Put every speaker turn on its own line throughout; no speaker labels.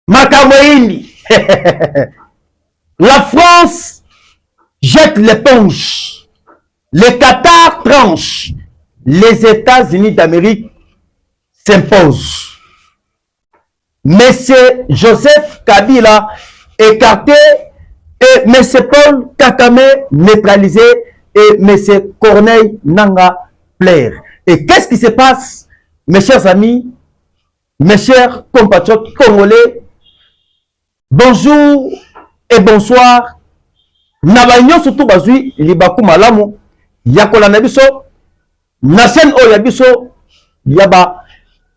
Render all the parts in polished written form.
Makamoini. La France jette l'éponge. Le Qatar tranche. Les États-Unis d'Amérique s'imposent. Monsieur Joseph Kabila écarté et monsieur Paul Kagame neutralisé et monsieur Corneille Nangaa plaire. Et qu'est-ce qui se passe, mes chers amis, mes chers compatriotes congolais? Bonjour et bonsoir. Nabanyo surtout bazui libaku malamu yakola na biso na scène oyo biso yaba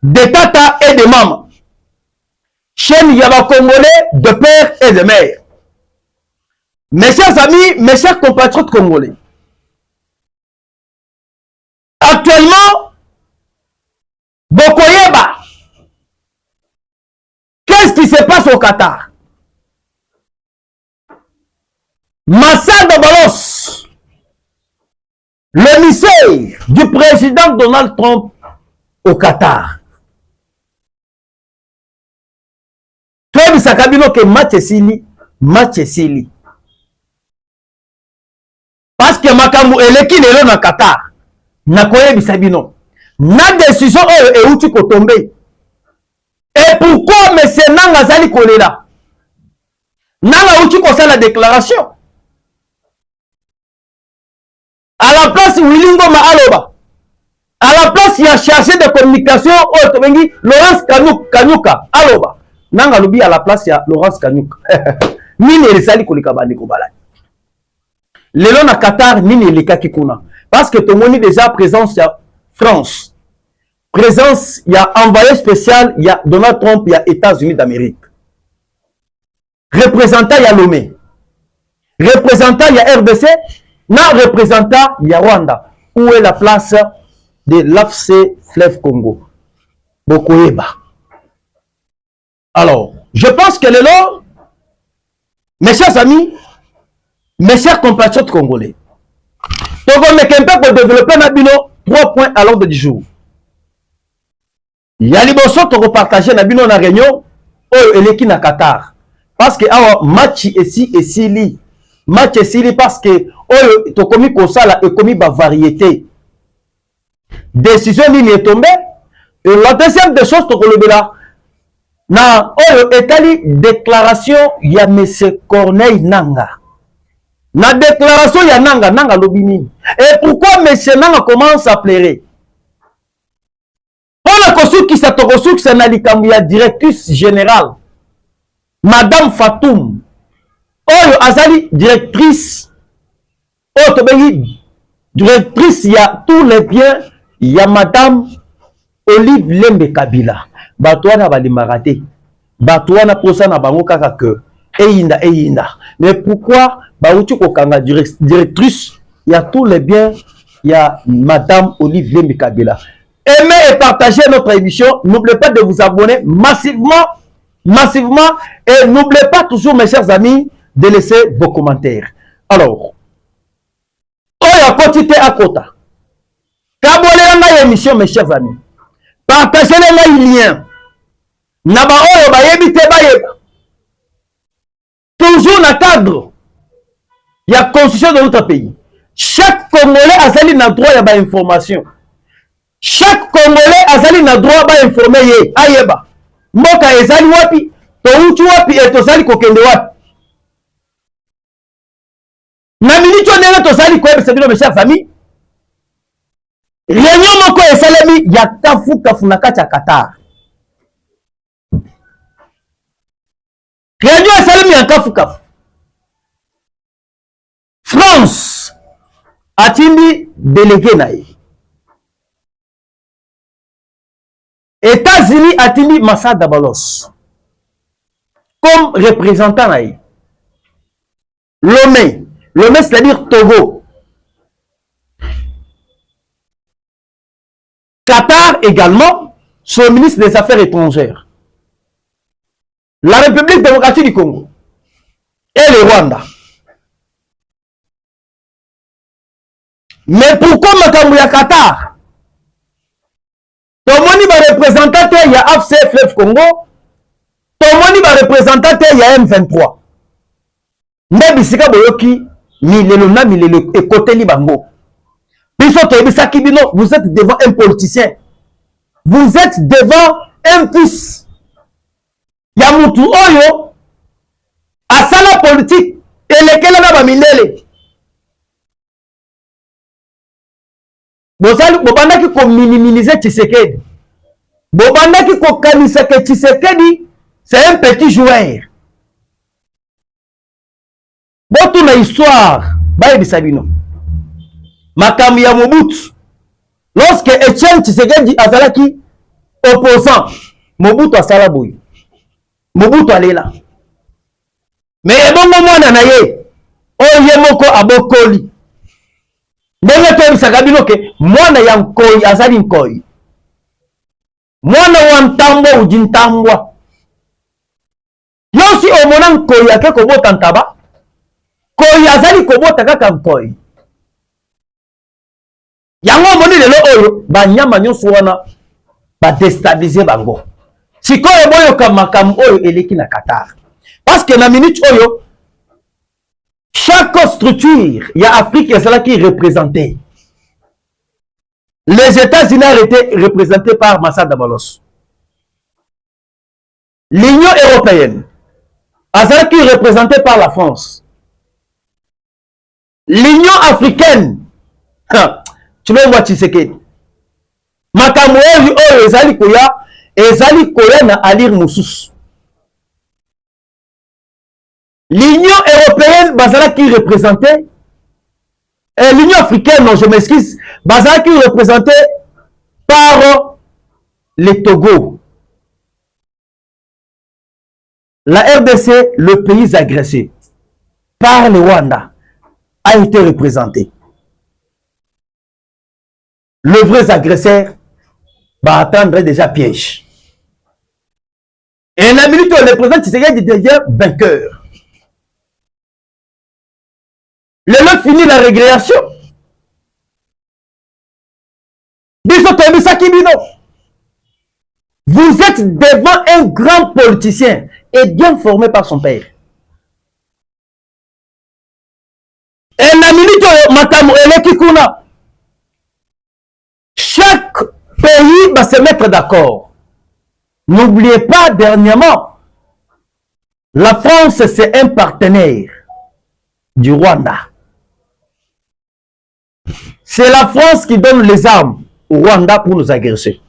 de tata et de maman. Chaîne yaba congolais de père et de mère. Mes chers amis, mes chers compatriotes congolais. Actuellement, Bokoyeba, qu'est-ce qui se passe au Qatar? Massad Balos, l'émissaire du président Donald Trump au Qatar. Toi, tu sais que match Sili. Parce que Makambu eleki lelo na Qatar. Na koye bisabino. Na décision et où tu peux tomber. Et pourquoi M. Nanga Zali Kolela? Nanga où tu connais la déclaration? À la place Willingo Aloba. À la place il y a chargé de communication Laurence Kanyuka Aloba. Nanga Lubi à la place il y a Laurence Kanyuka. Nini Elisali Kolika Bandi Kobala. Lelo na Qatar nini Elika Kikuna. Parce que tout le monde est déjà présence il y a France. Présence, il y a envoyé spécial, il y a Donald Trump, il y a États-Unis d'Amérique. Représentant, il y a Lomé. Représentant, il y a RDC. Non, représentant, il y a Rwanda. Où est la place de l'AFC Fleuve Congo? Bokoyeba. Alors, je pense que le long, mes chers amis, mes chers compatriotes congolais, donc on est capable de développer Nabino 3 points à l'ordre du jour. Il y a les bosses qui repartagent Nabino na réunion ou l'équipe na Qatar. Parce que alors match ici et Sili. Match et Sili parce que oh to commis comme ça là et commis ba variété. Décision ligne est tombée. Et la deuxième des choses to kolobela na oh etali déclaration il y a monsieur Corneille Nangaa. La déclaration il y a Nanga Lobini. Et pourquoi monsieur Nanga commence à pleurer? Pour la construction qui s'est reçue, c'est la directrice générale, Madame Fatoum. Oh, Azali, directrice. Oh, directrice, il y a tous les biens. Il y a Madame Olive Lembe Kabila. Batouana va les marater. Batouana pour ça n'a pas que. Eyinda. Mais pourquoi Baouti Kokanga directrice, il y a tous les biens, il y a Madame Olivier Mikabila. Aimez et partagez notre émission. N'oubliez pas de vous abonner massivement. Et n'oubliez pas toujours, mes chers amis, de laisser vos commentaires. Alors, Oya quantité à quota. Kabole la émission, mes chers amis. Partagez les liens. Naba Oyo Bayebite Bayeba. Toujours dans le cadre, il y a la constitution de notre pays. Chaque Congolais a le droit à l'information. Chaque Congolais a le droit à informer. Ayeba. Moka ezali wapi, to uchu wapi et to sali kokende wapi. Na minute on to sali ko ebisabilo mes chers amis. Réunion moko esalemi ya kafu na kati ya Qatar. Réunion esalemi ya kafu. France atindi délégué naï. États-Unis atindi Massad Balos comme représentant naï. Lomé, c'est-à-dire Togo. Qatar également, son ministre des Affaires étrangères. La République démocratique du Congo et le Rwanda. Mais pourquoi Makamouya Qatar? Tomoni va représenter il y a AFC Fleuve Congo tomoni ba représentant te ya M23 nde bisika boyoki milelo na milelo ekoteli bango biso toyebisaki bino vous êtes devant un politicien, vous êtes devant un fils ya mutu oyo asala politique elekela na bamindele bobandaki kominiminize Tshisekedi, bobandaki kokanisa ke Tshisekedi c'est un petit joueur. Botuna histoire bayebisa bino makambo ya Mobutu lorsque Etienne Tshisekedi azalaki opposant Mobutu asala boye Mobutu alela mais ebongo mwana na ye oyo ye moko abokoli ndenge toyebisaka bino ke mwana ya nkoi azali nkoi, mwana wa ntambwa uji ntambwa. Yo si omona nkoi ake kobota ntaba koi azali kobota kaka nkoi yango omoni lelo oyo banyama nyonso wana badestabilize bango sikoyo boyoka makambo oyo eleki na Qatar parce que na minute oyo chaque structure ya Afrique ezalaki représentée. Les États-Unis ont été représentés par Massad Dabalos. L'Union européenne a été représentée par la France. L'Union africaine, tu veux voir Tshisekedi. Makambo oyo ezali koya na alir mususu. L'Union européenne bazala qui représentait l'Union africaine, non je m'excuse, bazala qui représentait par le Togo. La RDC, le pays agressé par le Rwanda, a été représenté. Le vrai agresseur va attendre déjà piège. Et la minute où le président Tshisekedi devient vainqueur. Le lot finit la régrégation. Vous êtes devant un grand politicien et bien formé par son père. Et la minute Matamu Elekikuna, chaque pays va se mettre d'accord. N'oubliez pas dernièrement, la France c'est un partenaire du Rwanda. C'est la France qui donne les armes au Rwanda pour nous agresser.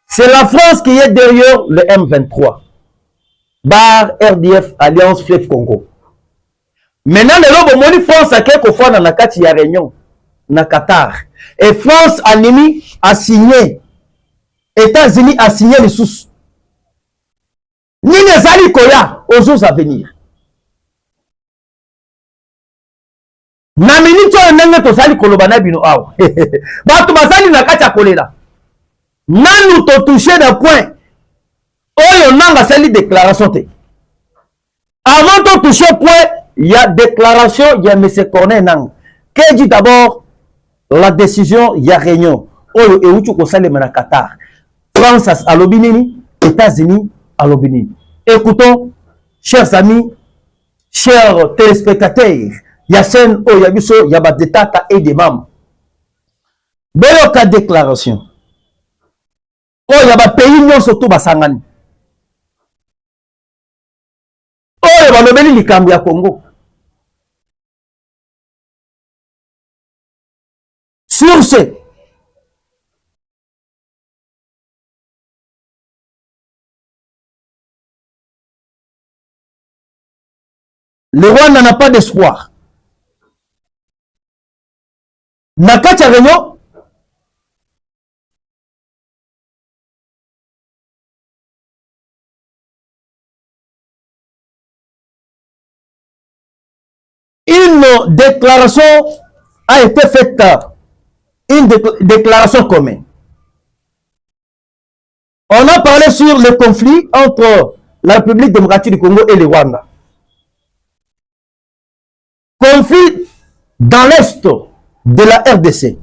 C'est la France qui est derrière le M23. Bar RDF, Alliance Fleuve Congo. Maintenant, le lobo moni France a quelque fois dans la carte il y a réunion na Qatar. Et France a signé. États-Unis a signé les sous. Ni les alliés Koya aux jours à venir. Na minute oyo ndenge tozali koloba na bino awa bato bazali na kati ya kolela nanu totouche na point oyo nanga sali déclaration te avant de toucher point il y a déclaration il y a M. Corneille Nang qui dit d'abord la décision il y a réunion oyo eutu kosalema na Qatar France à l'obinini États-Unis à l'obinini. Écoutons chers amis chers téléspectateurs. Ya scène o ya biso ya ba detata et des membres. Boyoka déclaration. O ya ba pays nyonso to basangani. O ya ba lobeli likambo ya Congo. Sur ce, le Rwanda n'a pas d'espoir. Nakati réunion une déclaration a été faite, une déclaration commune. On a parlé sur le conflit entre la République démocratique du Congo et le Rwanda. Conflit dans l'Est de la RDC.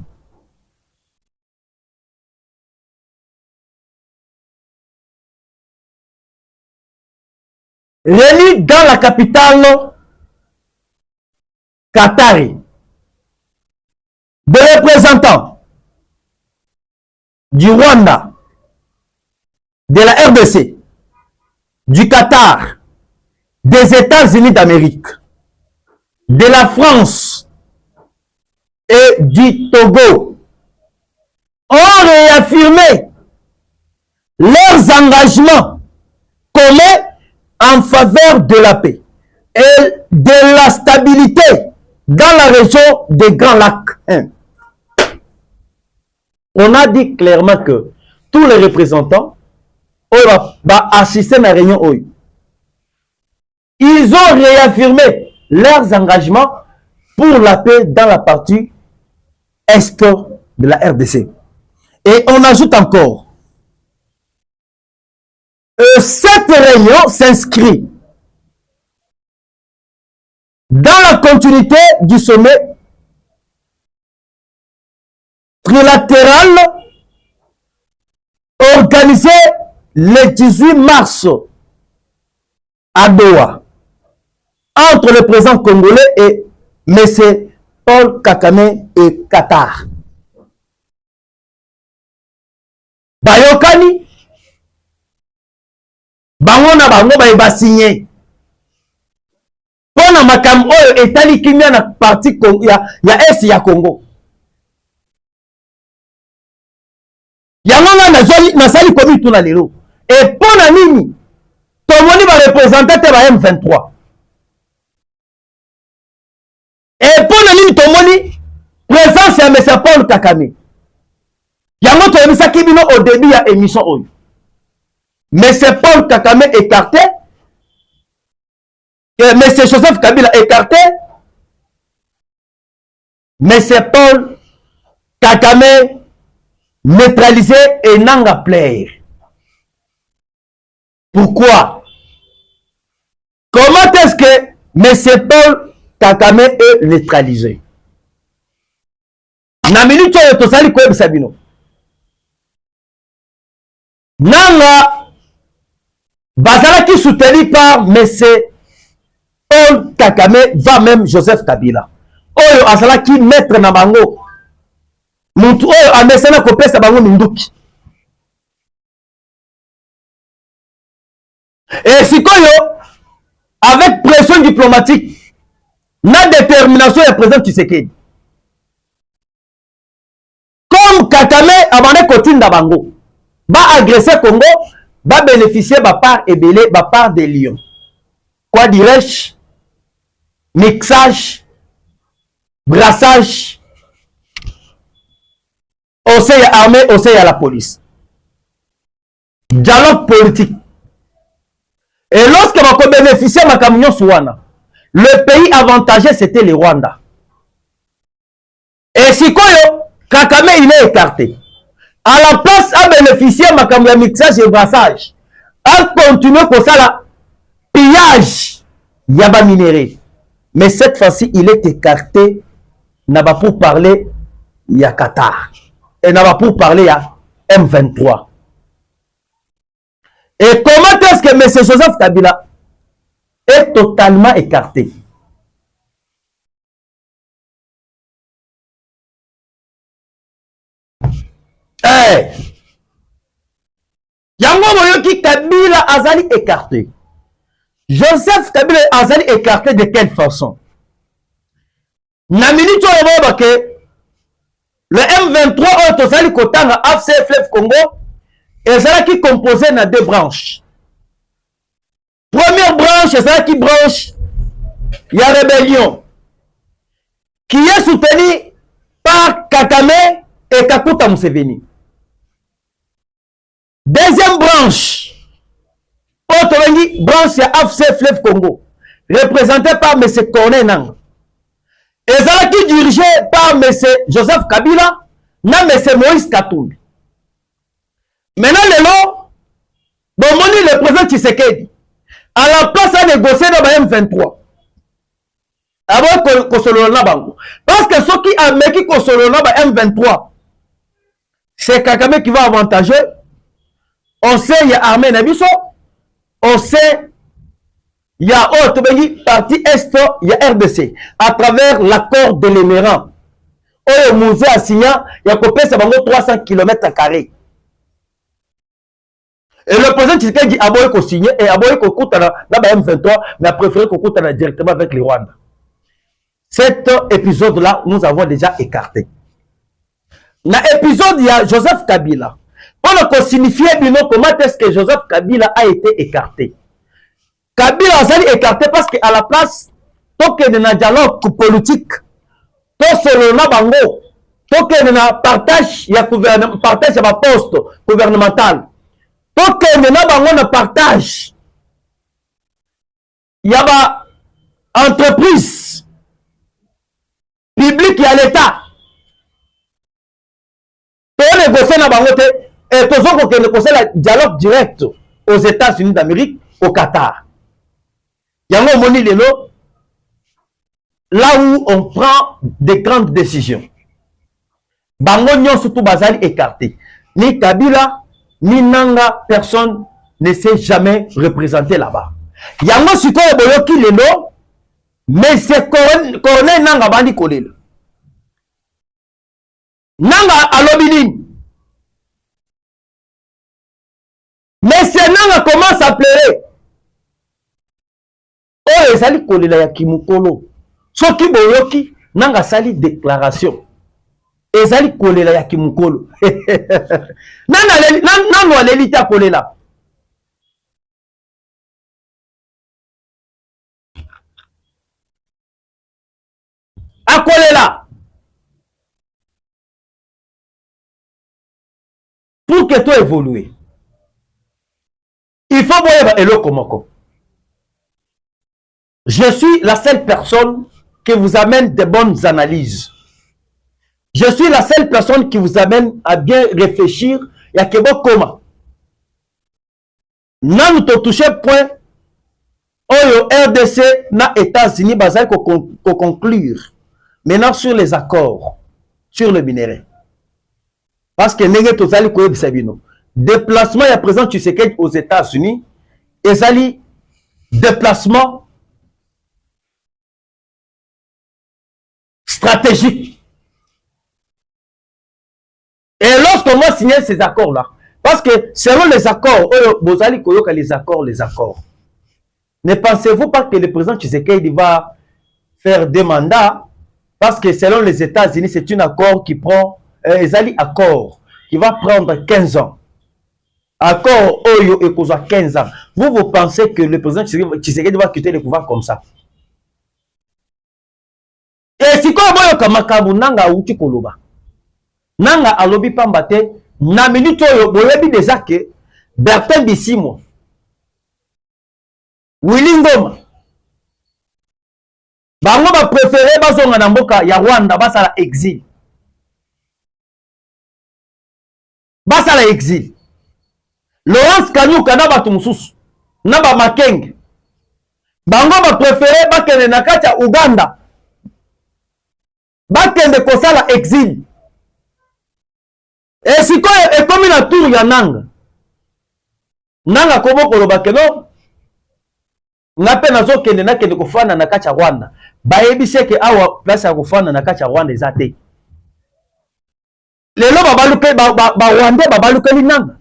réunis dans la capitale Qatari, des représentants du Rwanda, de la RDC, du Qatar, des États-Unis d'Amérique, de la France et du Togo ont réaffirmé leurs engagements communs en faveur de la paix et de la stabilité dans la région des Grands Lacs. On a dit clairement que tous les représentants vont assister à la réunion. Ils ont réaffirmé leurs engagements pour la paix dans la partie est de la RDC. Et on ajoute encore, cette réunion s'inscrit dans la continuité du sommet trilatéral organisé le 18 mars à Doha entre le président congolais et M. Paul Kagame et Qatar. Bayokani bango na bango ba signé pona makam oyo etali kimia na parti ya est ya Congo. Yango na nasali komi tuna lelo. Et pona nini tomoni ba représentateur ba M23. Et pona nini tomoni présence ya M. Paul Kagame. Yango toyebisaki bino au début ya émission oyo. Mais c'est Paul Kagame écarté, M. Joseph Kabila écarté, mais c'est Paul Kagame neutralisé et nanga player. Pourquoi? Comment est-ce que M. Paul Kagame est neutralisé? Na minute oyo tosali koyebisa bino. Nanga Bazala qui soutenu par M. Paul Kagame va même Joseph Kabila. Oyo azala qui maître na bango. Muntu oyo amesana kopesa bango minduki. Et sikoyo avec pression diplomatique na détermination ya président Tshisekedi. Comme Kagame abandé kotinda bango, ba agresser Congo, va bénéficier de part ébélé, de part des lions. Quoi dirais-je? Mixage, brassage, aussi il y a l'armée, aussi il y a la police. Dialogue politique. Et lorsque on bénéficiait de ma camion Souana, le pays avantagé c'était le Rwanda. Et si Kagame il est écarté. À la place à bénéficier de ma mixage et brassage, à continuer pour ça là, pillage, yaba minéré. Mais cette fois-ci, il est écarté, n'a pas pour parler, il y a Qatar. Et n'a pas pour parler, il y a M23. Et comment est-ce que M. Joseph Kabila est totalement écarté? Yango moyoki Kabila azali écarté. Joseph Kabila azali écarté de quelle façon? Na minute oyo que le M23 otozali kotanga AFC Congo ezala qui composé na deux branches. Première branche ezala qui branche ya rébellion qui est soutenue par Kagame et Kakuta Museveni. Deuxième branche, branche ya AFC Fleuve Congo, représentée par M. Corneille Nangaa. Et ça qui dirigé par M. Joseph Kabila, na M. Moïse Katumbi. Maintenant, le président Tshisekedi, à la place à négocier dans le M23. Avant Kosolona Bango. Parce que ceux qui ont mis Kosolona M23, c'est Kagame qui va avantager. On sait, il y a armée Nabiso. On sait, Il y a partie Est, il y a RDC, à travers l'accord de l'Émirat. Oyo Mouzé a signé, il y a coupé 300 km². Et le président Tshisekedi a beau qu'on signe et a beau qu'on coûte la M23, mais a préféré qu'on coûte directement avec les Rwandais. Cet épisode-là, nous avons déjà écarté. Dans l'épisode, il y a Joseph Kabila. Pour signifier comment est-ce que Joseph Kabila a été écarté. Kabila a été écarté parce qu'à la place, tant qu'il y a un dialogue politique, tant selon la bango, tant qu'il y a un partage, il y a un poste gouvernemental. Tant qu'il y a un partage, il y a une entreprise publique, il y a l'État. Pour négocier dans bango, et pour négocier le dialogue direct aux États-Unis d'Amérique, au Qatar. Il y a un moment là où on prend des grandes décisions. Bango nyon surtout bazali écarté. Ni Kabila, ni Nanga, personne ne s'est jamais représenté là-bas. Yango sikoyo boyoki lelo, mais c'est colonel Nanga bandi kolelo. Nanga alobini. Mais c'est Nanga commence à pleurer. Oh, ezali kolela ya kimukolo. Soki boyoki, Nanga sali déclaration. Ezali kolela ya kimukolo. Nano aleli ta kolela. Akolela. Pour que toi évolue, il faut voir Elo Komoko. Je suis la seule personne qui vous amène de bonnes analyses. Je suis la seule personne qui vous amène à bien réfléchir et à Kebo Koma. Nan nous touché point Oyo RDC na États-Unis basé pour conclure. Maintenant sur les accords, sur le minerai. Parce que Nenge Tozali Koye Bisabino. Déplacement, il y a présent Tshisekedi aux États-Unis. Et Zali, déplacement stratégique. Et lorsqu'on va signer ces accords-là, parce que selon les accords, Bozali Koyoka les accords. Ne pensez-vous pas que le président Tshisekedi va faire des mandats? Parce que selon les États-Unis, c'est un accord qui prend, Zali accord, qui va prendre 15 ans. Accord Oyo et Koza 15 ans. Vous pensez que le président Tshisekedi va quitter le pouvoir comme ça? Et si quoi boyo kamakabu nanga uti koloba. Nanga alobi pambate na minute oyo boyebi déjà que Bertin Bissimo Willy Ngoma bango ba préféré bazonga na mboka ya Rwanda basala exil. Basala exil. Laurence Kanyuka na batu mususu na ba Makenge bango ba préféré bakende na kati ya Uganda bakende kosala exil. Et si quoi est comme la tour ya Nanga Nanga kobo koloba keno ngape nazo kende na kende kofana na kati ya Rwanda bayebise ke awa place ya kofana na kati ya Rwanda ezate lelo babaluke ba Rwanda babaluke li Nanga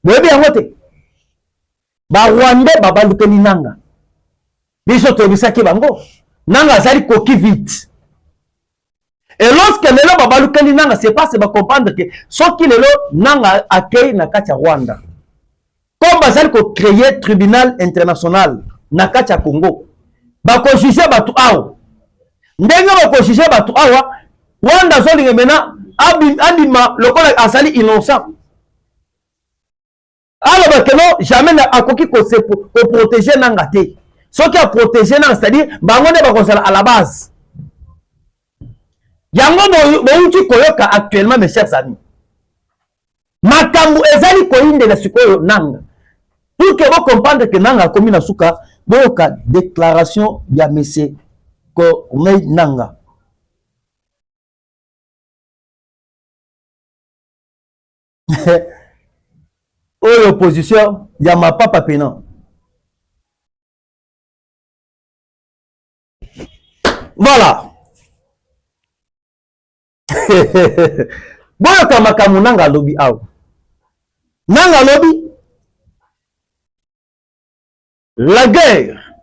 boyebi yango te ba Rwanda babaluke li Nanga biso tobisaki bango Nanga azali koki vite. Et lorsque lelo babaluke li Nanga c'est pas se ba comprendre que soki lelo Nanga accueille na kati ya Rwanda comme bazali ko créer tribunal international na kati ya Congo bako juger batu awa ndenge bako juger batu awa Rwanda zolinga mena abima lokola azali innocent alors bakeno jamais na akoki ko protéger Nanga te soki a protéger Nanga c'est-à-dire bango ne bako sala à la base yango bouti koyoka actuellement mes chers amis makambu ezali koyinde na sikoyo Nanga pour que vous compreniez que Nanga a commis na suka boyoka déclaration ya monsieur Corneille Nanga. L'opposition, il y a ma papa pénant. Voilà. Boyoka makambo nanga lobi awa. Nanga lobi. La guerre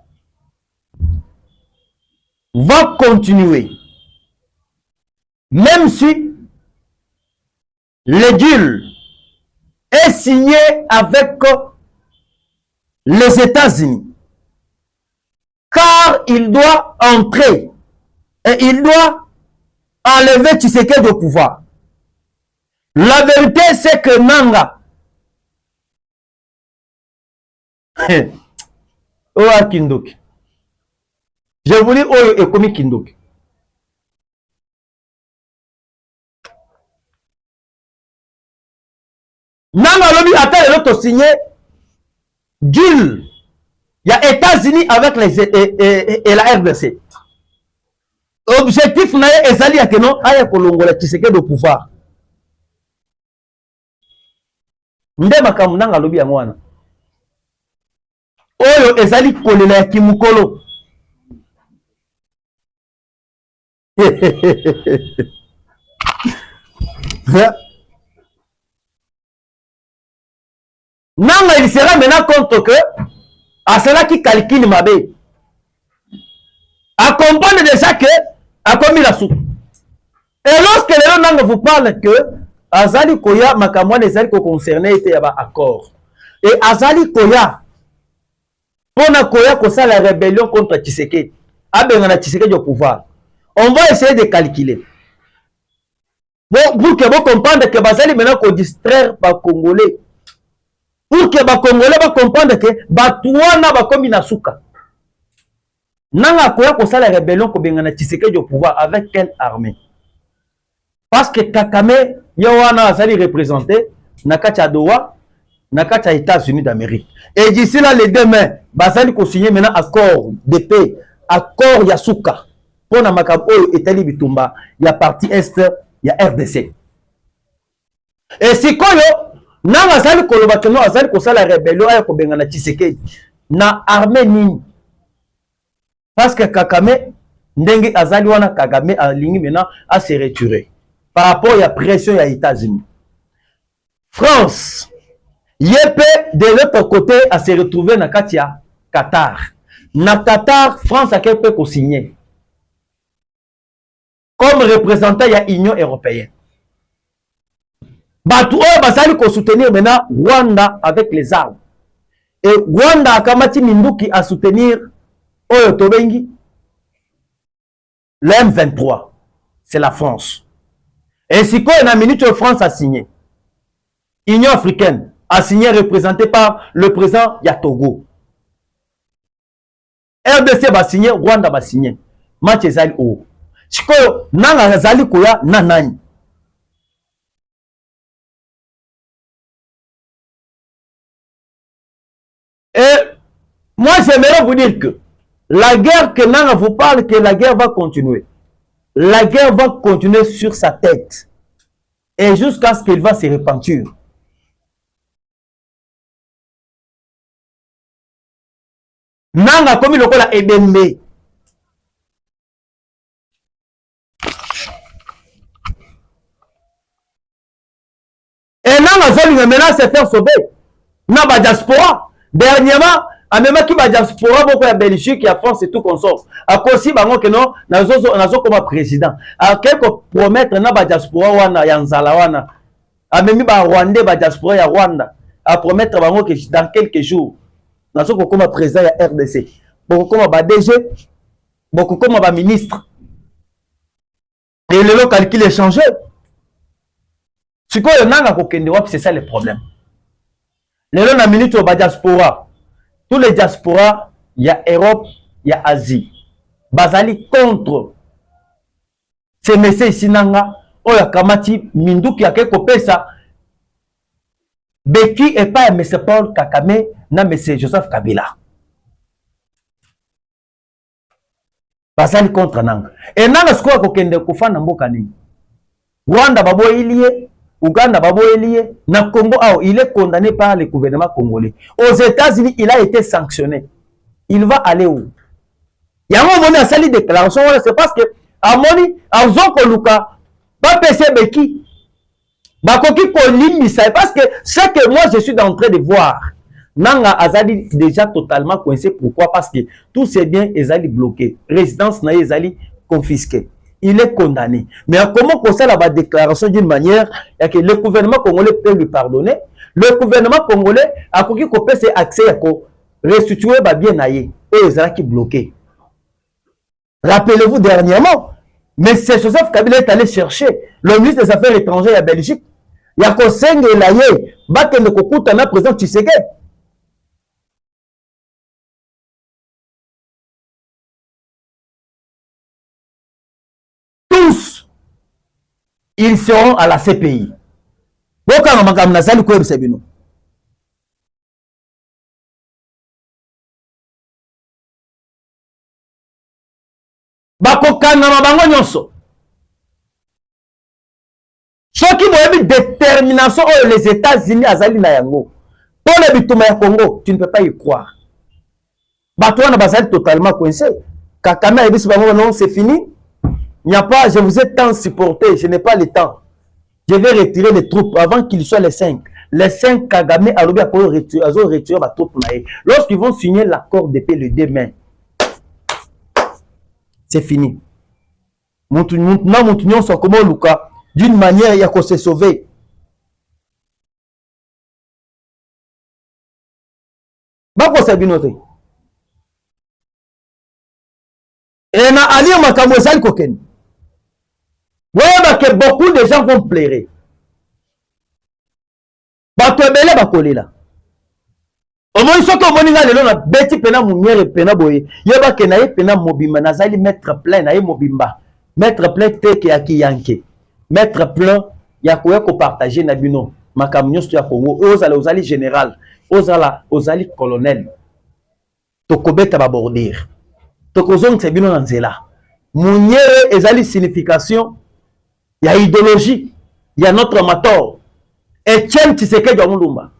va continuer. Même si l'édule est signé avec les États-Unis. Car il doit entrer et il doit enlever Tshisekedi au pouvoir. La vérité, c'est que Nanga, Oya Kindoki, je vous dis Oyo Ekomi Kindoki. Nanga lobi ata l'autre signé deal. Il y a États-Unis avec les et la RDC. Objectif naye ezali ya keno aya kolongola Tshisekedi au pouvoir. Nde makambo nanga lobi yango wana. Oyo ezali kolela ya kimukolo. Nanga il sera maintenant compte que à cela qui calcule ma bé. À comprendre déjà que a commis la soupe. Et lorsque les Nanga vous parle que Azali Koya makamwa ezali ko concerné était yaba accord. Et Azali Koya pona Koya ko ça la rébellion contre Tshisekedi. Abengana Tshisekedi au pouvoir. On va essayer de calculer. Bon, pour que vous compreniez que Bazali maintenant qu'on distraire par Congolais. Pour que les Congolais va comprendre que Batouana va comme une souka. Nanga Koya ko ça la rébellion ko bengana Tshisekedi au pouvoir avec quelle armée? Parce que Kakame Yawana Azali représenté Nakacha Doha, Nakacha États-Unis d'Amérique. Et d'ici là, les deux mains, Bazali ko signé maintenant accord de paix, accord Yasuka. Pour Namakabo Etali Bitumba, il y a partie Est, il y a RDC. Et si Koyo, Nanga Azali Kolobakeno Azali ko ça la rébellion à Kobengana Tshisekedi na armée nini. Parce que Kakame Ndenge Azali wana Kagame a ligne maintenant à se retirer. Par rapport à la pression des États-Unis. France, Yépe de l'autre côté à se retrouver dans Katia, Qatar. Dans Qatar, France a quelqu'un qui signé. Comme représentant de l'Union européenne. Batou Basali ko soutenir maintenant Rwanda avec les armes. Et Rwanda a Kamati Minduki à soutenir Oyo Tobengi. Le M23, c'est la France. Et si quoi, une minute, France a signé. Union africaine a signé représenté par le président Yatogo. RDC va signer, Rwanda va signer. Match ezali o. Si quoi, nanga zali koya nanani. Et moi, j'aimerais vous dire que la guerre que Nanga vous parle, que la guerre va continuer. La guerre va continuer sur sa tête. Et jusqu'à ce qu'il va se repentir. Nanga comme il a ebembe. Et Nanga zoli maintenant se faire sauver. Naba diaspora. Dernièrement, a même qui va diaspora beaucoup la Belgique, la France et tout consort. A aussi bango que non, nazo comme président. A quelque promettre na ba diaspora wana ya nzala wana. A même ba Rwanda ba diaspora ya Rwanda. A promettre bango que dans quelques jours nazo comme président ya RDC. Beaucoup comme ba DG, beaucoup comme ba ministre. Et le local qui est changé. Ce qu'on a kokende wap c'est ça le problème. Les gens na minute au ba diaspora. Tous les diasporas, il y a Europe, il y a Asie. Bazali contre ces messieurs ici nanga, oya kamati minduki yake kopesa. Beki et pas M. Paul Kakame, na M. Joseph Kabila. Bazali contre nanga. Et nanga sko kokende kufana mboka nini. Rwanda babo ilie, Ouganda babo elie, na Congo, il est condamné par le gouvernement congolais. Aux États-Unis, il a été sanctionné. Il va aller où? Yango moni asali déclaration, c'est parce que amoni azoko luka ba pese beki ba koki ko limisa parce que ce que moi je suis en train de voir Nanga azali déjà totalement coincé. Pourquoi? Parce que tous ses biens ezali bloqués, résidence na ezali confisquée, il est condamné. Mais comment qu'on sait la déclaration d'une manière que le gouvernement congolais peut lui pardonner, le gouvernement congolais a koki ko peut accès à restituer ba bien naïe et ezali bloqué. Rappelez-vous dernièrement, mais c'est Joseph Kabila est allé chercher le ministre des Affaires étrangères à Belgique. Il y a Kosenge et Laye, Bakende Kokutana, président Tshisekedi. Tous, ils seront à la CPI. Boka Makam Nazali Koueb Sebino. Bakokana Mabango Nyonso. Ceux qui ont une détermination, les États-Unis, Azali Nayango. Pour les Bitouma ya Congo, tu ne peux pas y croire. Batouana Bazali totalement coincé. Kakame et Bisbango, non, c'est fini. Il n'y a pas, je vous ai tant supporté, je n'ai pas le temps. Je vais retirer les troupes avant qu'ils soient les 5. Les 5 Kagame à l'objet pour retirer les troupes. Lorsqu'ils vont signer l'accord de paix le 2 mai, c'est fini. Maintenant, mon union sont comme Luka. D'une manière, il y a qu'on s'est sauvé. Bako Sabinote. Et na Ali Makamozal Koken. Voyez que beaucoup de gens vont pleurer. Bato ebele bakolela. Au moins, ce que moninga lelo na beti pena munyere pena boye. Yeba ke na ye pena mobimba nazali mettre plein na ye mobimba. Mettre plein teke ya kiyanke. Mettre plein ya koya ko partager na bino. Makamnyo sto ya Congo. Ozali général. Ozali colonel. Tokobeta ba bordir. Tokozong se bino na nzela. Munyere ezali signification. Il y a idéologie, il y a notre amateur. Etienne Tshisekedi wa Mulumba.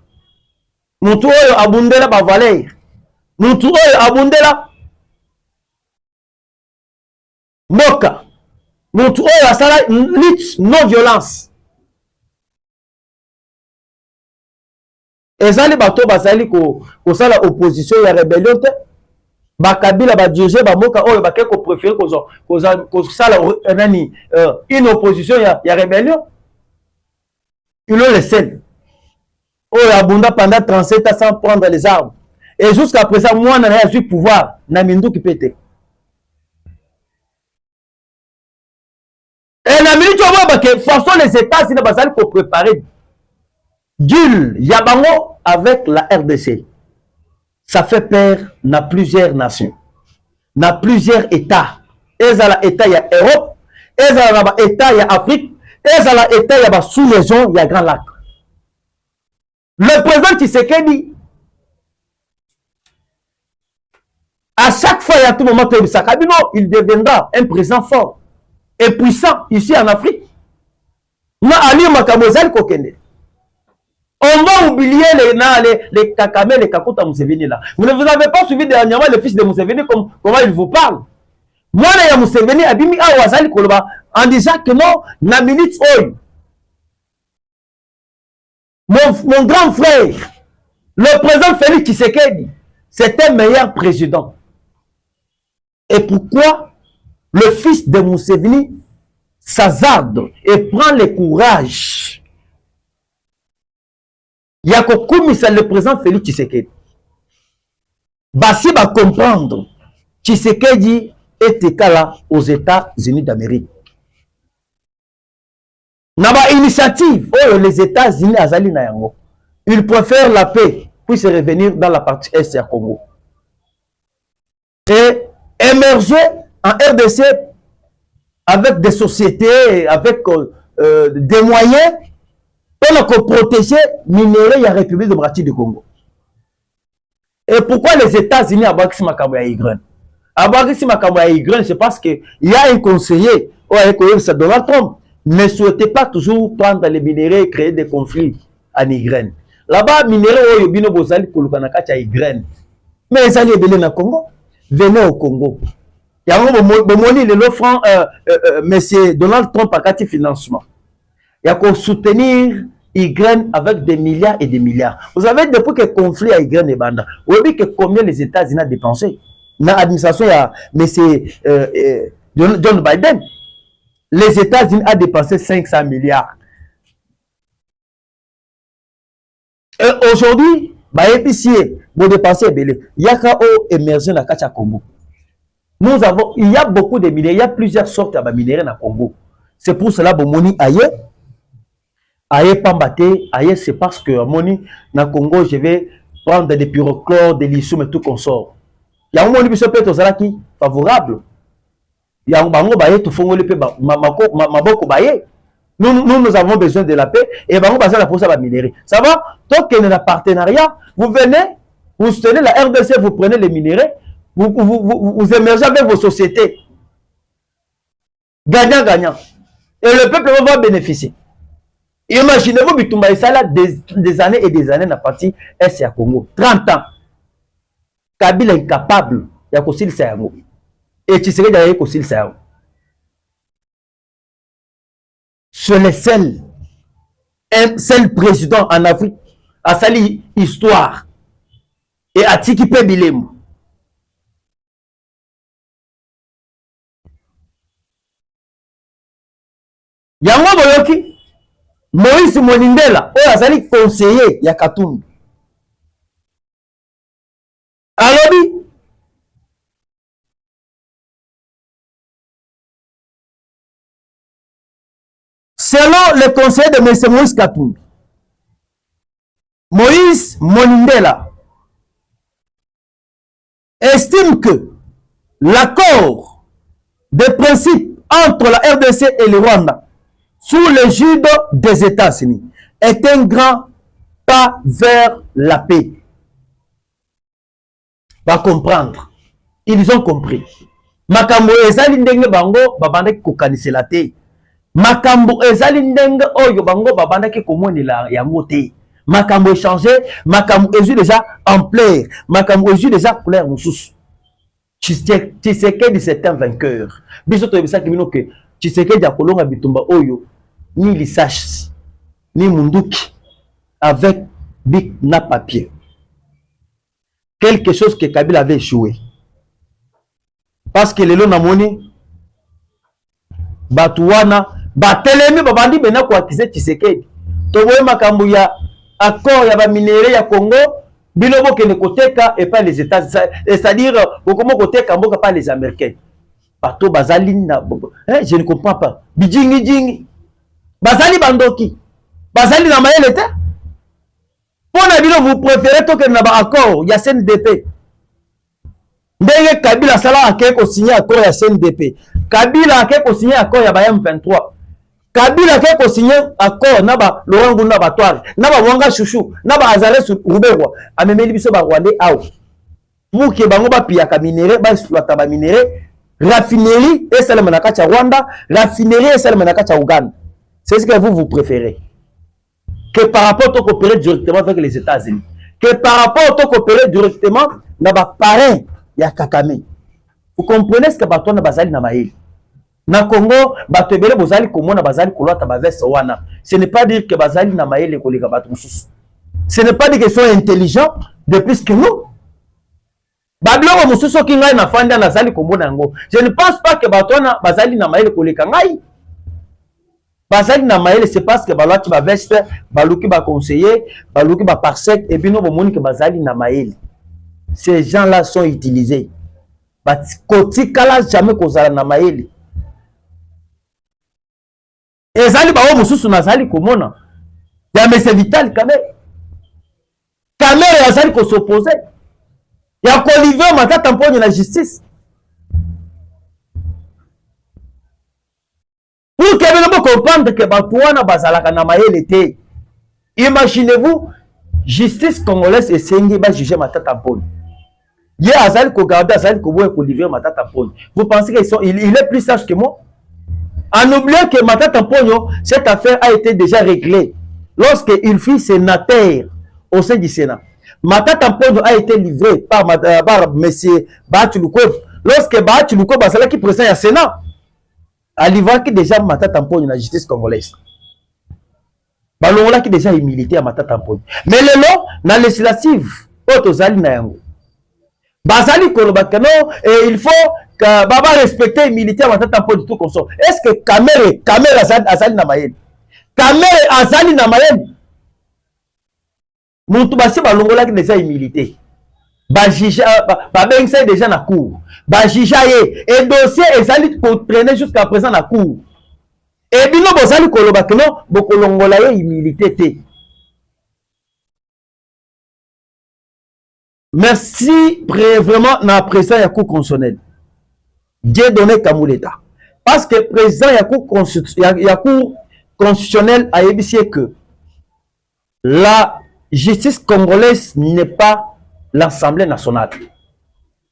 Mutu oyo abundela ba valeur. Mutu oyo abundela Moka. Mutu oyo asala lutte non violence. Ezali bato bazali ko sala opposition ya rébellion te. Bakabila ba diriger ba Moka oyo bakay ko préférer ko sala une opposition ya rébellion. Ils le laissé. Oh, Abunda pendant 37 ans sans prendre les armes. Et jusqu'à présent, moi, je n'ai pas eu pouvoir. Namindu qui pète. Et Namindu, tu vois que façon les États-Unis pour préparer Dul Yabango avec la RDC. Ça fait peur dans plusieurs nations, dans plusieurs États. Et dans l'État, il y a Europe. Et dans l'État, il y a Afrique. Et dans l'État, il y a sous-région, il y a Grand Lac. Le président Tshisekedi, à chaque fois, il y a tout moment, il deviendra un président fort et puissant ici en Afrique. On va oublier les Kakame, les Kakuta Museveni là. Vous ne vous avez pas suivi dernièrement le fils de Museveni comment il vous parle. Moi, il y a Museveni Abimi Awazali Koloba en disant que non, na minute oy. Mon grand frère, le président Félix Tshisekedi, c'est un meilleur président. Et pourquoi le fils de Museveni s'hazarde et prend le courage? Il y a le président Félix Tshisekedi. Basi va comprendre. Tshisekedi est égal aux États-Unis d'Amérique. Naba initiative, oh, les États-Unis azali na yango. Ils préfèrent la paix puis se revenir dans la partie est du Congo. Et émerger en RDC avec des sociétés, avec des moyens pour protéger les minéraux de la République démocratique du Congo. Et pourquoi les États-Unis ont bâti Makambo ya Ukraine? Abagisi Makambo ya Ukraine, c'est parce qu'il y a un conseiller, Donald Trump, ne souhaitait pas toujours prendre les minéraux et créer des conflits en Ukraine. Là-bas, minéraux, il y a des Ukraine. Mais ils allaient venir au Congo. Venez au Congo. Il y a le franc, monsieur Donald Trump a quatre financement. Il y a qu'on soutenir Ukraine avec des milliards et des milliards. Vous savez, depuis que le conflit à Ukraine et Banda, vous savez que combien les États-Unis ont dépensé dans l'administration, il y a M. John Biden. Les États-Unis ont dépensé 500 milliards. Aujourd'hui, vous dépensez belé. Il y a qu'à émerger dans le Congo. Il y a beaucoup de minéraux, il y a plusieurs sortes de minéraux dans le Congo. C'est pour cela que Moni ailleurs. Aïe Pambaté, aïe c'est parce que Moni, dans le Congo, je vais prendre des pyrochlores, des lithium et tout qu'on sort. Il y a un moment où qui favorable. Il y a un moment où tout fond le ma nous avons besoin de la paix et on va la procès à minérer. Ça va? Tant qu'il y a un partenariat, vous venez, vous soutenez la RDC, vous prenez les minéraux, vous émergez avec vos sociétés. Gagnant-gagnant. Et le peuple va bénéficier. Imaginez-vous, Bitumba et Sala, des années et des années dans la partie SCA Congo. 30 ans. Kabila est incapable de faire ça. Et tu sais d'ailleurs que c'est ça. C'est le seul président en Afrique à sali histoire et à Tikipe Bilem. Yango Boyoki. Moïse Monindela, il a sali conseiller ya Katumbi. Alors, selon le conseil de M. Moïse Katumbi, Moïse Monindela estime que l'accord de principe entre la RDC et le Rwanda sous l'égide des États-Unis est un grand pas vers la paix. Va comprendre. Ils ont compris. Makambo ezali ndenge bango babanda kokanise la te. Makambo ezali ndenge oyo bango babanda komonela yango te. Makambo échangé, makambo ezu déjà ampleur, makambo ezu déjà couleur mususu. Tshisekedi c'est un vainqueur. Biso to ebisa kimino ke Tshisekedi akolonga bitumba oyo ni Lissache, ni Munduki, avec Bic na papier. Quelque chose que Kabila avait échoué. Parce que les lois namoni, Batouana, Batelemi, Babandi, Bena, quoi, qui c'est Tshisekedi. Toboye makambu ya accord, ya ba minéré, ya Congo, bilobo que ne koteka et pas les États, c'est-à-dire, comment koteka, mboka pas les Américains. Bato bazali, je ne comprends pas. Bijingi, jingi. Bazali bandoki. Bazali na mayele te. Pour la ville, vous préférez que na ba accord, ya CNDP. Ndenge Kabila sala akeko signé accord ya CNDP. Kabila akeko signé accord ya ba M23. Kabila akeko signé accord na ba Laurent Ngunda Batware, na ba Wanga Chouchou, na ba Azalé Ruberwa. Amemeli biso ba Rwandais aw. Pour que bango ba piyaka minéré, ba exploiter ba minéré, raffinerie et salama na kacha Rwanda, raffinerie et salama na kacha Ouganda. C'est ce que vous préférez. Que par rapport à coopérer directement avec les États-Unis. Que par rapport à coopérer directement dans les parrains, il y a Kakame. Vous comprenez ce que Bato na bazali na maïl. Na Congo, Bato ebele bozali komo na bazali kolata bavesse wana. Ce n'est pas dire que bazali na maïl et kolega Bato mususu. Ce n'est pas dire qu'ils sont intelligents de plus que nous. Bablo mususu ki ngai na fanda na zali komo na ngo. Je ne pense pas que Bato na bazali na maïl kolega ngai. Bazali na maël, c'est parce que balaki ba veste, baluki ba conseiller, baluki ba parsec et puis nous bomoni que bazali na maël. Ces gens-là sont utilisés. Koti kala jamais kozala na maël. Ezali ba o mususu na zali komona. Ya mais c'est vital quand même. Kamera yazali ko s'opposer. Ya ko Olivier Matata mponyo na justice. Pour que vous comprendre que Batouana Bazalaka na maël te. Imaginez-vous, justice congolaise et Sengi va juger Matata Mponi. Il y a Azal Kogarda, Azal Kobo et Olivier Matata Mponi. Vous pensez qu'il est plus sage que moi? En oubliant que Matata Mponi, cette affaire a été déjà réglée lorsqu'il fut sénateur au sein du Sénat. Matata Mponi a été livré par M. Batuluko lorsque Bahati Luko Basala qui président ya Sénat alivra qui déjà matata mponi na justice congolaise balongola qui déjà militaire à matata mponi mais lelo na législative otozali na yango bazali kolobaka non et il faut que baba respecter militaire matata mponi tout consort est-ce que caméra azali na mayeni caméra azali na mayeni mutu basi balongola qui déjà militaire babengisa déjà na cour bajija ye et dossier ezali traîner jusqu'à présent na cour et bino bozali koloba que non bokolongola ye humilité te. Merci vraiment na président ya cour constitutionnelle Dieu donné Kamuleta parce que président ya cour constitutionnelle a établi que la justice congolaise n'est pas l'Assemblée nationale.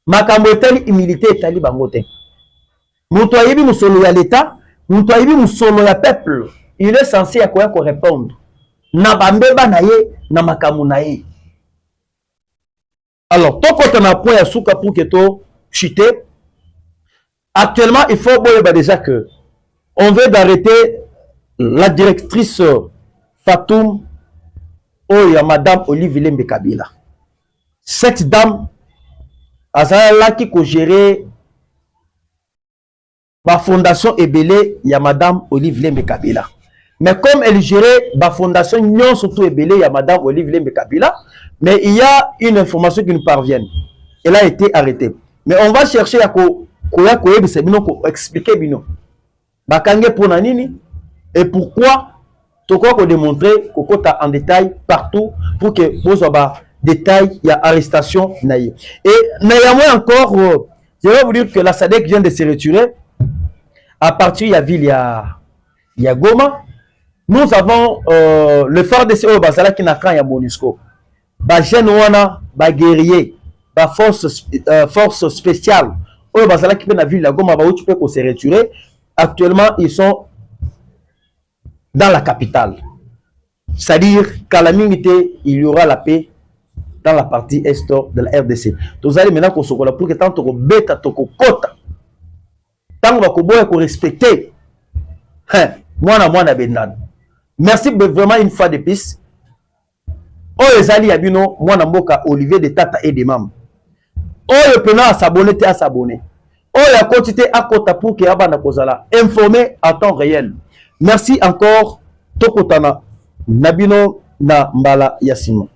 Makambo etali humilité etali bangote. Mutu ayebi musolo ya l'État, mutu ayebi musolo ya peuple, il est censé ya koya ko répondre. Na bambeba na ye, na makamu na ye. Alors, toko na point ya souka pour que to chute. Actuellement, il faut boyeba déjà que on veut d'arrêter la directrice Fatoum ya madame Olivier Lembe Kabila. Cette dame azala qui ko gérer la fondation Ebele ya madame Olivier Lembe Kabila. Mais comme elle gérait la fondation Nyon surtout Ebele ya madame Olivier Lembe Kabila, mais il y a une information qui nous parvient. Elle a été arrêtée. Mais on va chercher à expliquer bino. Bakange pour nanini et pourquoi toko ko démontrer kokota en détail partout pour que vous ayez détail, il y a arrestation naïe. Et néanmoins encore, je vais vous dire que la SADC vient de se retirer à partir de la ville, il y a Goma. Nous avons le phare de CO Basala qui n'a qu'un ya Monusco. Ba jeune wana, ba guerrier, ba force spéciale. Au Basala qui peut la ville, la Goma, ba où tu peux se retirer. Actuellement, ils sont dans la capitale. C'est-à-dire qu'à la minute, il y aura la paix dans la partie est de la RDC. Vous allez maintenant qu'on se pour que tant que bêta toko kota, tant que respecter, moi bendan. Merci vraiment une fois de plus. Oh les alliés abino, moi mboka Olivier de Tata et de Mam. Oh le pena à s'abonner, à s'abonner. Oh la quantité à kota pour que abana kozala informé à temps réel. Merci encore Tokotana Nabino na Mbala Yassimo.